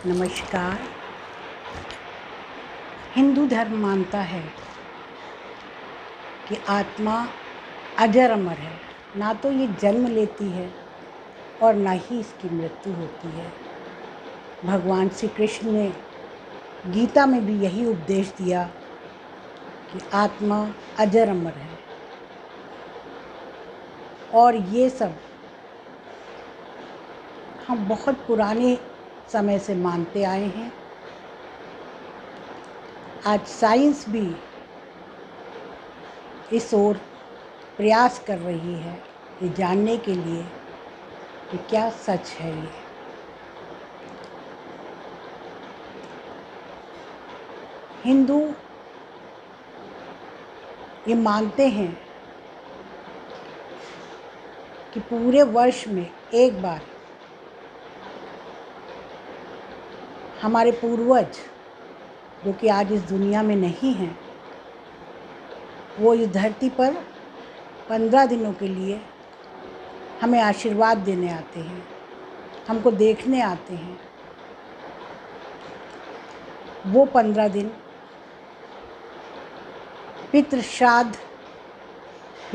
नमस्कार। हिंदू धर्म मानता है कि आत्मा अजर अमर है, ना तो ये जन्म लेती है और ना ही इसकी मृत्यु होती है। भगवान श्री कृष्ण ने गीता में भी यही उपदेश दिया कि आत्मा अजर अमर है। और ये सब हम बहुत पुराने समय से मानते आए हैं। आज साइंस भी इस ओर प्रयास कर रही है ये जानने के लिए कि क्या सच है। ये हिंदू ये मानते हैं कि पूरे वर्ष में एक बार हमारे पूर्वज जो कि आज इस दुनिया में नहीं हैं, वो इस धरती पर 15 दिनों के लिए हमें आशीर्वाद देने आते हैं, हमको देखने आते हैं। वो 15 दिन पितृ श्राद्ध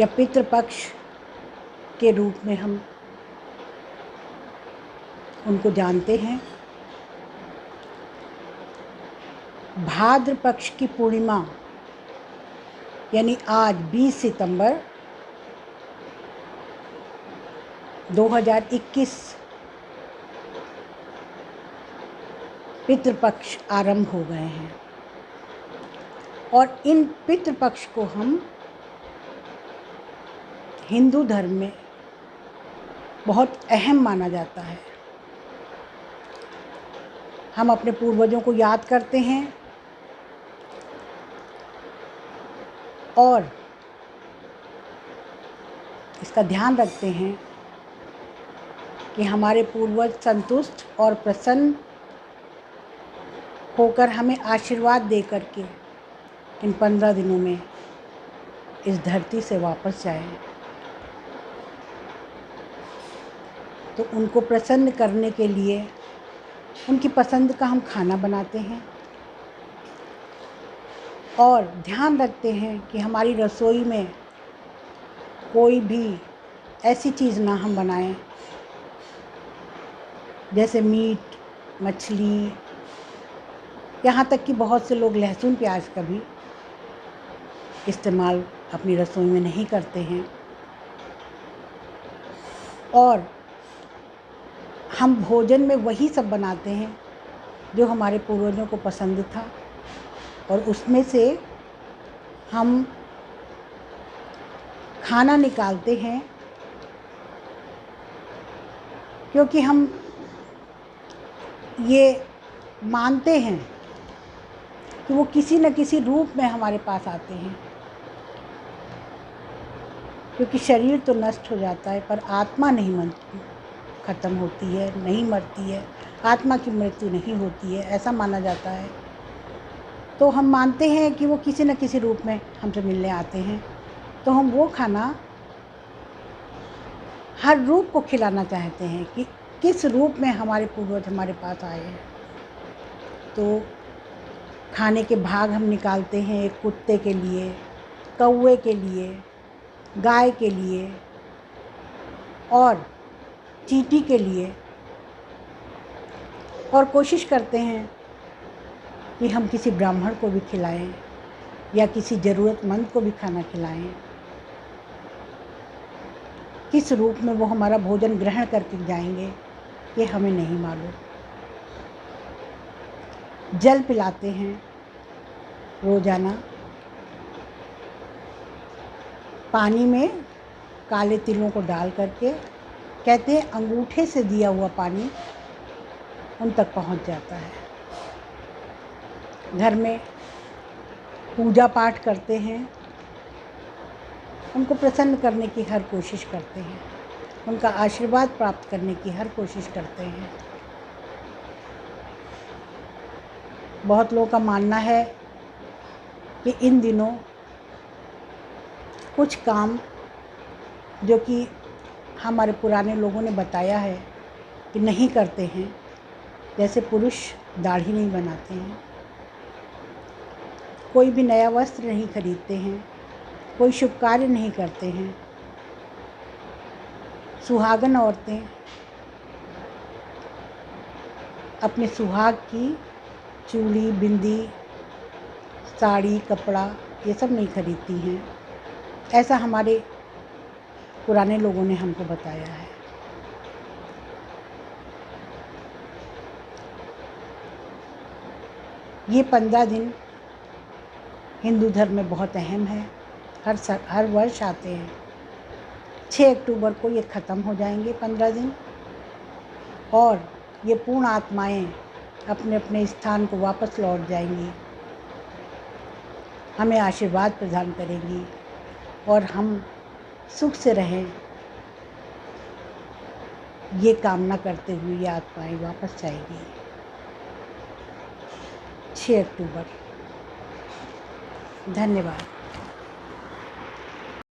या पितृपक्ष के रूप में हम उनको जानते हैं। भाद्र पक्ष की पूर्णिमा यानी आज 20 सितंबर 2021 पितृपक्ष आरंभ हो गए हैं और इन पितृपक्ष को हम हिंदू धर्म में बहुत अहम माना जाता है। हम अपने पूर्वजों को याद करते हैं और इसका ध्यान रखते हैं कि हमारे पूर्वज संतुष्ट और प्रसन्न होकर हमें आशीर्वाद दे करके इन 15 दिनों में इस धरती से वापस जाएं। तो उनको प्रसन्न करने के लिए उनकी पसंद का हम खाना बनाते हैं और ध्यान रखते हैं कि हमारी रसोई में कोई भी ऐसी चीज़ ना हम बनाएं जैसे मीट, मछली, यहाँ तक कि बहुत से लोग लहसुन प्याज का भी इस्तेमाल अपनी रसोई में नहीं करते हैं। और हम भोजन में वही सब बनाते हैं जो हमारे पूर्वजों को पसंद था और उसमें से हम खाना निकालते हैं क्योंकि हम ये मानते हैं कि वो किसी न किसी रूप में हमारे पास आते हैं। क्योंकि शरीर तो नष्ट हो जाता है पर आत्मा नहीं ख़त्म होती है, नहीं मरती है, आत्मा की मृत्यु नहीं होती है, ऐसा माना जाता है। तो हम मानते हैं कि वो किसी न किसी रूप में हमसे मिलने आते हैं, तो हम वो खाना हर रूप को खिलाना चाहते हैं कि किस रूप में हमारे पूर्वज हमारे पास आए हैं। तो खाने के भाग हम निकालते हैं एक कुत्ते के लिए, कौवे के लिए, गाय के लिए और चींटी के लिए, और कोशिश करते हैं कि हम किसी ब्राह्मण को भी खिलाएं या किसी ज़रूरतमंद को भी खाना खिलाएं। किस रूप में वो हमारा भोजन ग्रहण करके जाएंगे ये हमें नहीं मालूम। जल पिलाते हैं रोज़ाना, पानी में काले तिलों को डाल करके, कहते हैं अंगूठे से दिया हुआ पानी उन तक पहुंच जाता है। घर में पूजा पाठ करते हैं, उनको प्रसन्न करने की हर कोशिश करते हैं, उनका आशीर्वाद प्राप्त करने की हर कोशिश करते हैं। बहुत लोगों का मानना है कि इन दिनों कुछ काम जो कि हमारे पुराने लोगों ने बताया है कि नहीं करते हैं, जैसे पुरुष दाढ़ी नहीं बनाते हैं, कोई भी नया वस्त्र नहीं खरीदते हैं, कोई शुभ कार्य नहीं करते हैं, सुहागन औरतें अपने सुहाग की चूड़ी, बिंदी, साड़ी, कपड़ा ये सब नहीं खरीदती हैं। ऐसा हमारे पुराने लोगों ने हमको बताया है। ये 15 दिन हिंदू धर्म में बहुत अहम है। हर वर्ष आते हैं। 6 अक्टूबर को ये ख़त्म हो जाएंगे 15 दिन, और ये पूर्ण आत्माएं अपने अपने स्थान को वापस लौट जाएंगी, हमें आशीर्वाद प्रदान करेंगी और हम सुख से रहें, ये कामना करते हुए ये आत्माएं वापस जाएंगी। 6 अक्टूबर। धन्यवाद।